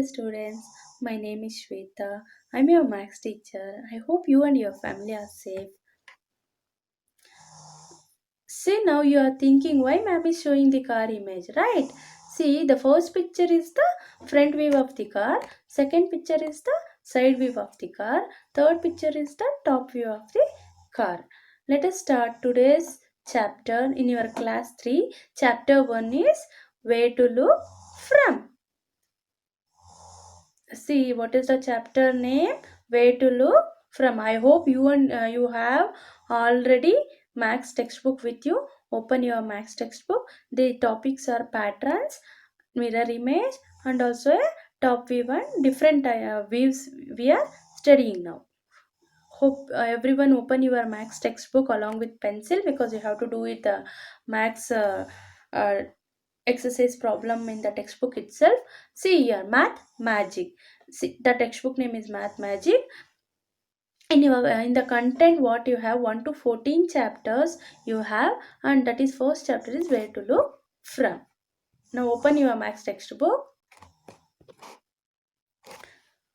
Namaste students, my name is Shweta. I'm your maths teacher. I hope you and your family are safe. See, now you are thinking why ma'am is showing the car image, right? See, the first picture is the front view of the car, second picture is the side view of the car, third picture is the top view of the car. Let us start today's chapter in your class 3. Chapter 1 is where to look from. See, what is the chapter name? Where to look from. I hope you have already max textbook with you. Open your max textbook. The topics are patterns, mirror image, and also a top view and different views we are studying now. Hope everyone open your max textbook along with pencil because you have to do it max uh, exercise problem in the textbook itself. See here, math magic. See, the textbook name is math magic. In the content, what you have 1 to 14 chapters you have, and that is first chapter is where to look from. Now open your max textbook.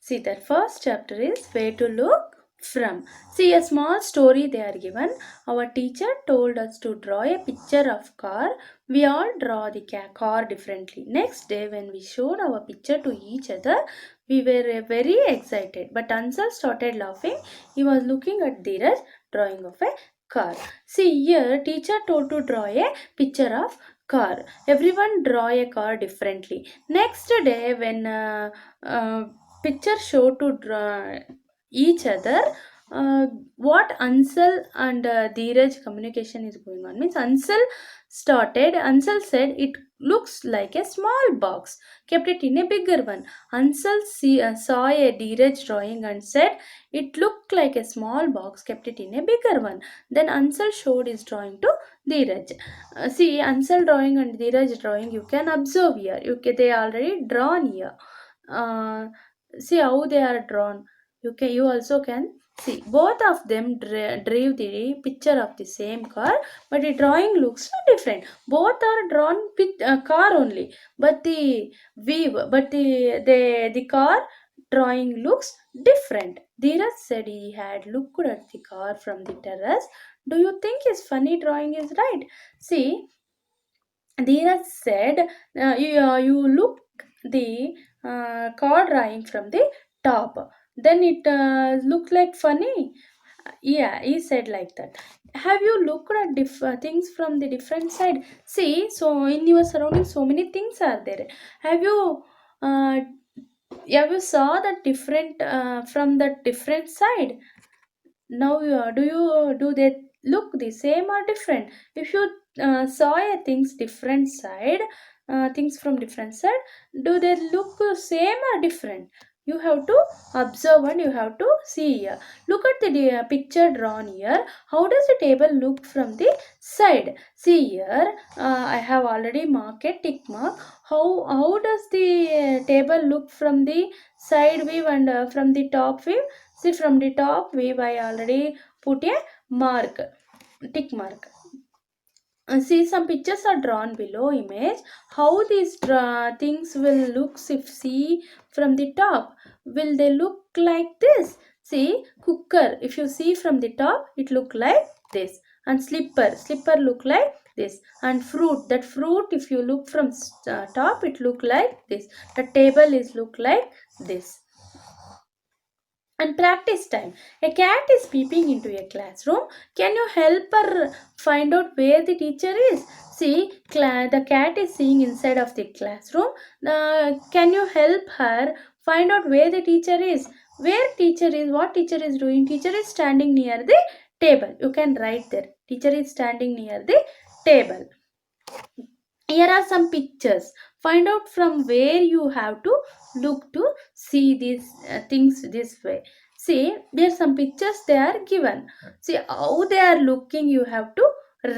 See, that first chapter is where to look from. See, a small story they are given. Our teacher told us to draw a picture of car. We all draw the car differently. Next day, when we showed our picture to each other, we were very excited. But Ansel started laughing. He was looking at Dheeraj drawing of a car. See, here teacher told to draw a picture of car. Everyone draw a car differently. Next day, when picture show to draw each other, what Ansel and Dheeraj communication is going on means Ansel said it looks like a small box, kept it in a bigger one. Saw a Dheeraj drawing and said it looked like a small box, kept it in a bigger one. Then Ansel showed his drawing to Dheeraj. See, Ansel drawing and Dheeraj drawing you can observe here. They already drawn here. Uh, See how they are drawn. You also can see both of them drew the picture of the same car, but the drawing looks different. Both are drawn with a car only, but the car drawing looks different. Dheeraj said he had looked at the car from the terrace. Do you think his funny drawing is right? See, Dheeraj said, you look the car drawing from the top. Then it looked like funny. Yeah, he said like that. Have you looked at things from the different side? See, so in your surroundings, so many things are there. Have you uh, have you saw that different from the different side? Now do they look the same or different? If you saw a things from different side, do they look same or different? You have to observe and you have to see here. Look at the picture drawn here. How does the table look from the side? See here, I have already marked a tick mark. How does the table look from the side view and from the top view? See, from the top view I already put a mark, tick mark. See, some pictures are drawn below image. How these things will look if see from the top? Will they look like this? See, cooker. If you see from the top, it look like this. And slipper look like this. And fruit. That fruit, if you look from top, it look like this. The table is look like this. And practice time. A cat is peeping into a classroom. Can you help her find out where the teacher is? See, the cat is seeing inside of the classroom. Can you help her find out where the teacher is? Where teacher is? What teacher is doing? Teacher is standing near the table. You can write there. Teacher is standing near the table. Here are some pictures. Find out from where you have to look to see these things this way. See, there are some pictures they are given. See how they are looking, you have to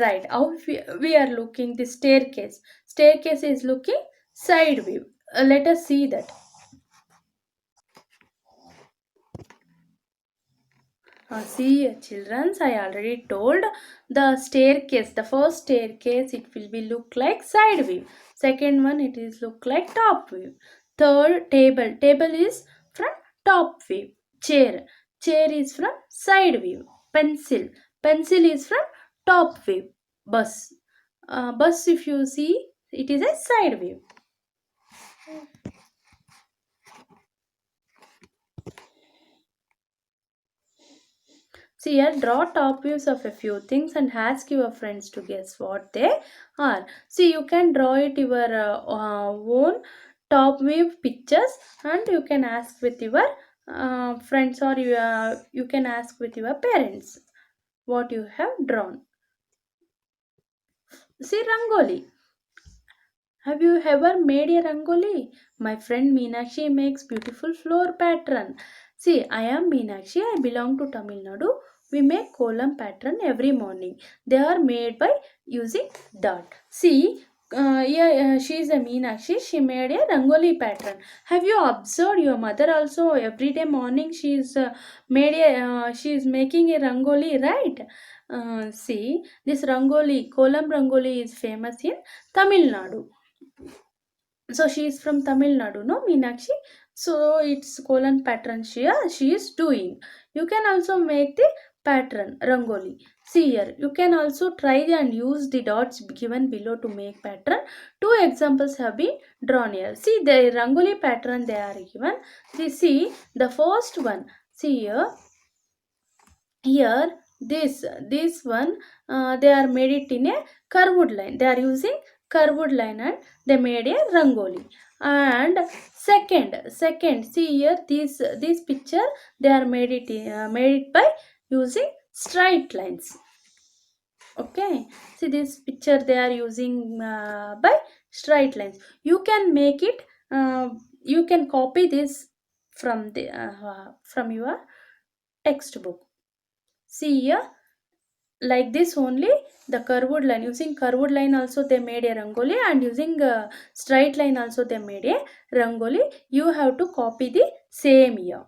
write. How we are looking the staircase. Staircase is looking side view. Let us see that. See, children, I already told the staircase. The first staircase, it will be look like side view. Second one, it is look like top view. Third, table. Table is from top view. Chair. Chair is from side view. Pencil. Pencil is from top view. Bus. Bus, if you see, it is a side view. See here, draw top views of a few things and ask your friends to guess what they are. See, you can draw it your own top view pictures, and you can ask with your friends, or you can ask with your parents what you have drawn. See, Rangoli. Have you ever made a rangoli? My friend Meenakshi makes beautiful flower pattern. See, I am Meenakshi. I belong to Tamil Nadu. We make kolam pattern every morning. They are made by using dot. See, yeah, she is a Meenakshi. She made a rangoli pattern. Have you observed your mother also every day morning? She is making a rangoli, right? See, this rangoli, kolam rangoli is famous in Tamil Nadu. So she is from Tamil Nadu, no, Meenakshi? So it's colon pattern she is doing. You can also make the pattern Rangoli. See here, you can also try and use the dots given below to make pattern. Two examples have been drawn here. See the Rangoli pattern they are given. See the first one. See here this one, they are made it in a curved line. They are using curved line and they made a rangoli. And second, see here, this picture they are made it by using straight lines. Okay, see this picture they are using by straight lines. You can make it, you can copy this from your textbook. See here, like this only, the curved line, using curved line also they made a rangoli, and using straight line also they made a rangoli. You have to copy the same here.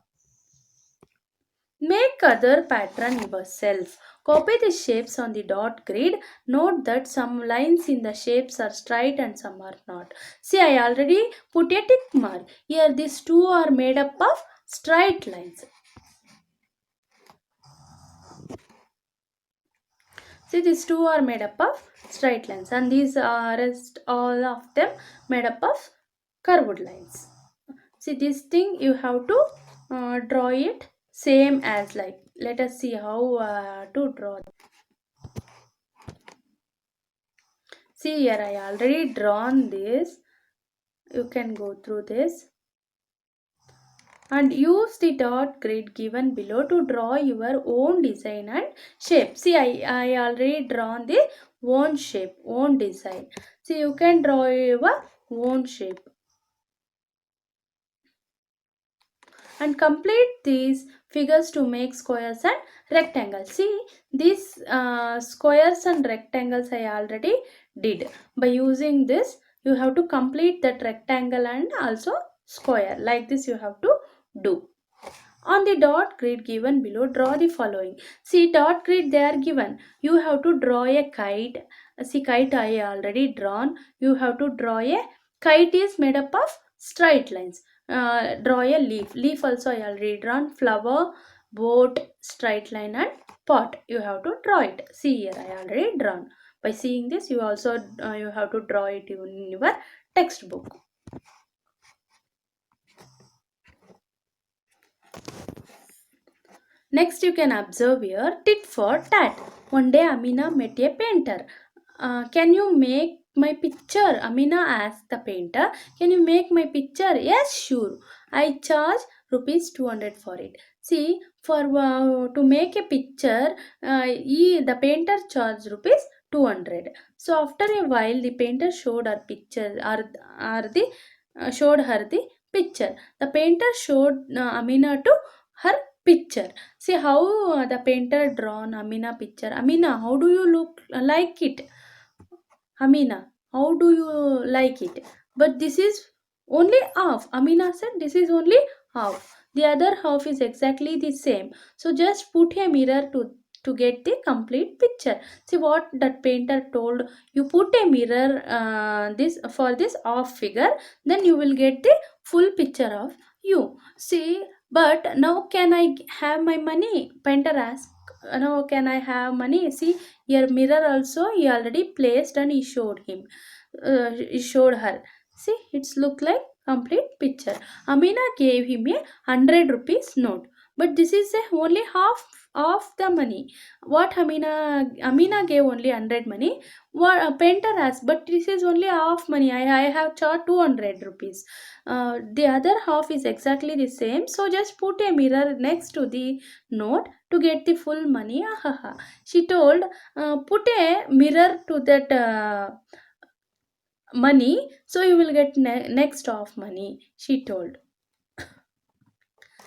Make other pattern yourself. Copy the shapes on the dot grid. Note that some lines in the shapes are straight and some are not. See, I already put a tick mark here. These two are made up of straight lines. See, these two are made up of straight lines, and these are rest all of them made up of curved lines. See, this thing you have to draw it same as like. Let us see how to draw. See here, I already drawn this. You can go through this and use the dot grid given below to draw your own design and shape. See, I already drawn the own shape, own design. See, you can draw your own shape and complete these figures to make squares and rectangles. See, these squares and rectangles I already did. By using this, you have to complete that rectangle and also square. Like this you have to do. On the dot grid given below, draw the following. See, dot grid they are given. You have to draw a kite. See, kite I already drawn. You have to draw a kite is made up of straight lines. Draw a leaf. Leaf also I already drawn. Flower, boat, straight line and pot. You have to draw it. See here, I already drawn. By seeing this, you also you have to draw it in your textbook. Next, you can observe here tit for tat. One day, Amina met a painter. Can you make my picture? Amina asked the painter. Can you make my picture? Yes, sure. I charge rupees 200 for it. See, for to make a picture, the painter charged rupees 200. So after a while, the painter showed her picture, showed her the picture. The painter showed Amina to her picture. See how the painter drawn Amina picture. Amina, how do you look like it? Amina, how do you like it? But this is only half. Amina said this is only half. The other half is exactly the same. So just put a mirror to get the complete picture. See what that painter told. You put a mirror this for this half figure, then you will get the full picture of you. See, but now can I have my money? Painter asked. Now can I have money? See, your mirror also he already placed and he showed him. He showed her. See, it's look like complete picture. Amina gave him a 100 rupees note, but this is a only half of the money. What Amina gave only 100 money. What a painter asked, but this is only half money. I have charged 200 rupees. The other half is exactly the same. So just put a mirror next to the note to get the full money. Ahaha. She told, put a mirror to that money, so you will get next half money. She told.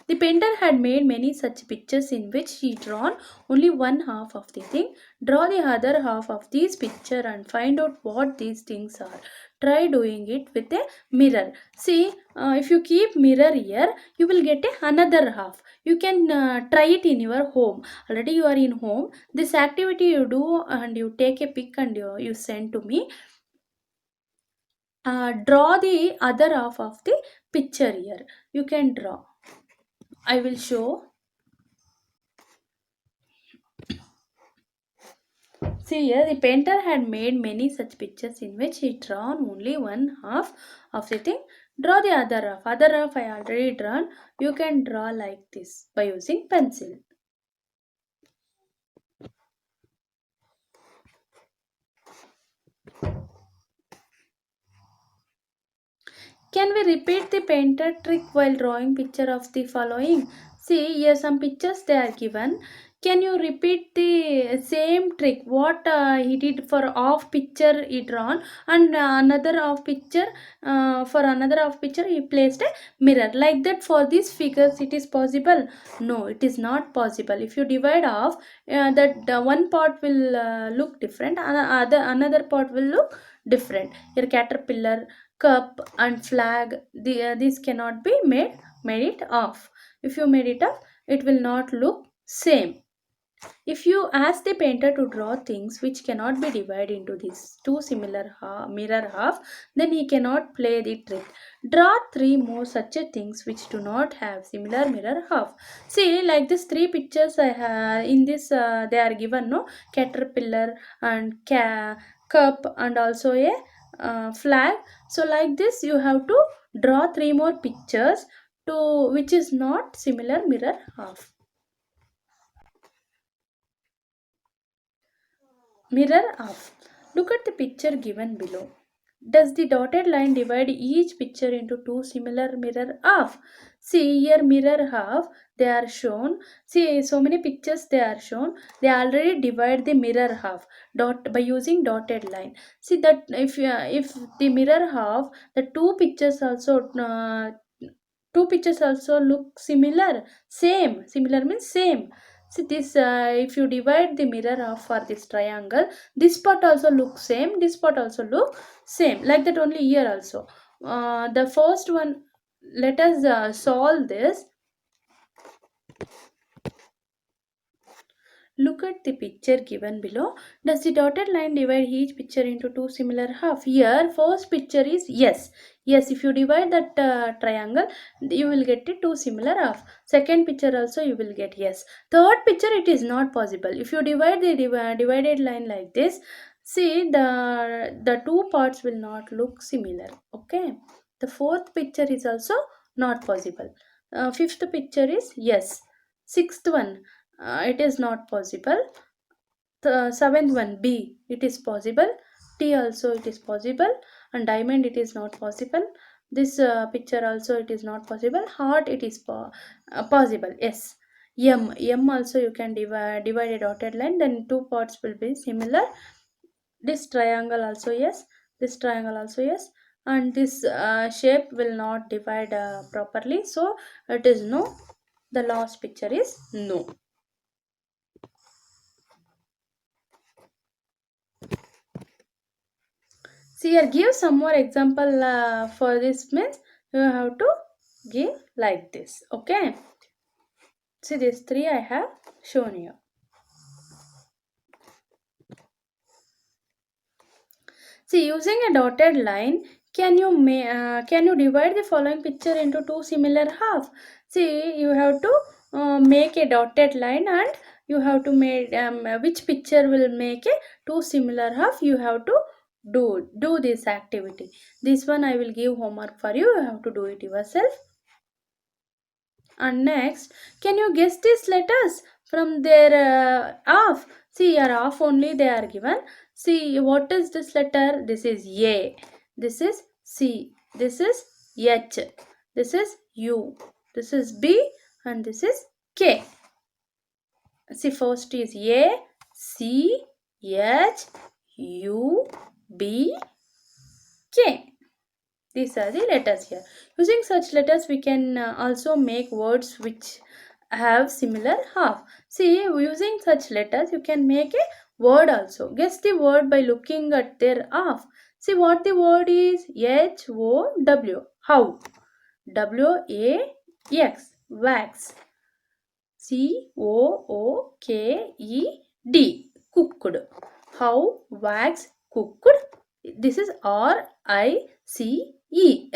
The painter had made many such pictures in which he drawn only one half of the thing. Draw the other half of this picture and find out what these things are. Try doing it with a mirror. See, if you keep mirror here, you will get another half. You can try it in your home. Already you are in home. This activity you do and you take a pic and you send to me. Draw the other half of the picture here. You can draw. I will show. See here, the painter had made many such pictures in which he drawn only one half of the thing. Draw the other half. Other half I already drawn. You can draw like this by using pencil. Can we repeat the painter trick while drawing picture of the following? See, here some pictures they are given. Can you repeat the same trick? What he did for off picture he drawn and another off picture for another off picture he placed a mirror like that for these figures. It is possible? No, it is not possible. If you divide off, that one part will look different, another part will look different. Your caterpillar, cup and flag, these cannot be made it off. If you made it off, it will not look same. If you ask the painter to draw things which cannot be divided into these two similar mirror half, then he cannot play the trick. Draw three more such a things which do not have similar mirror half. See, like this three pictures I have in this, they are given no caterpillar and cup and also a flag. So like this, you have to draw three more pictures to which is not similar mirror half. Mirror half. Look at the picture given below. Does the dotted line divide each picture into two similar mirror half? See here mirror half they are shown. See so many pictures they are shown. They already divide the mirror half dot by using dotted line. See that if the mirror half the two pictures also look similar. Similar means same. See this, if you divide the mirror half for this triangle, this part also look same, this part also look same. Like that only here also. The first one, let us solve this. Look at the picture given below. Does the dotted line divide each picture into two similar half? Here, first picture is yes. Yes, if you divide that triangle, you will get it two similar half. Second picture also you will get yes. Third picture it is not possible. If you divide the divided line like this, see the two parts will not look similar. Okay. The fourth picture is also not possible. Fifth picture is yes. Sixth one, it is not possible. The seventh one B, it is possible. T also it is possible. And diamond it is not possible. This picture also it is not possible. Heart it is possible. Yes. M also you can divide a dotted line, then two parts will be similar. This triangle also yes, this triangle also yes, and this shape will not divide properly, so it is no. The last picture is no. See here, give some more example for this means you have to give like this. Okay. See these three I have shown you. See using a dotted line, Can you divide the following picture into two similar half? See, you have to make a dotted line, and you have to make which picture will make a two similar half. You have to do this activity. This one I will give homework for you. You have to do it yourself. And next, can you guess these letters from their half? See, your half only they are given. See, what is this letter? This is A. This is C. This is H. This is U. This is B. And this is K. See, first is A, C, H, U, B, K. These are the letters here. Using such letters, we can also make words which have similar half. See, using such letters, you can make a word also. Guess the word by looking at their half. See what the word is. H-O-W. How? W-A-X. Wax. C-O-O-K-E-D. Cooked. How? Wax. Cooked. This is R-I-C-E.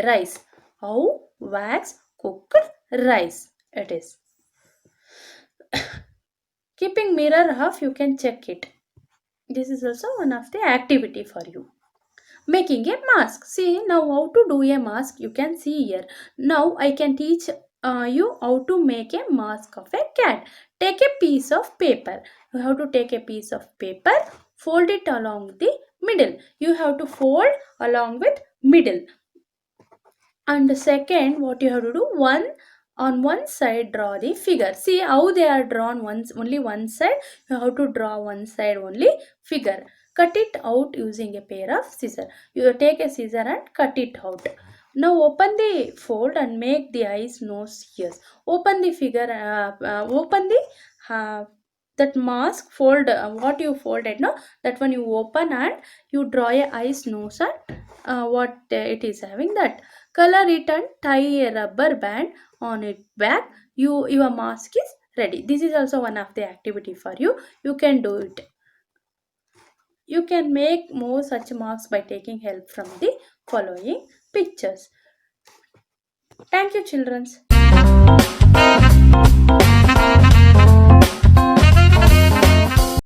Rice. How? Wax. Cooked rice. It is. Keeping mirror half, you can check it. This is also one of the activity for you. Making a mask. See now how to do a mask. You can see here. Now I can teach you how to make a mask of a cat. Take a piece of paper. You have to take a piece of paper. Fold it along the middle. You have to fold along with middle. And the second, what you have to do, on one side draw the figure. See how they are drawn only one side. You have to draw one side only figure. Cut it out using a pair of scissors. You take a scissor and cut it out. Now open the fold and make the eyes, nose, ears. Open the figure. Open the that mask. Fold what you folded. No, that one you open and you draw a eyes, nose, and what it is having that. Color it and tie a rubber band on it back. Your mask is ready. This is also one of the activity for you. You can do it. You can make more such marks by taking help from the following pictures. Thank you, children.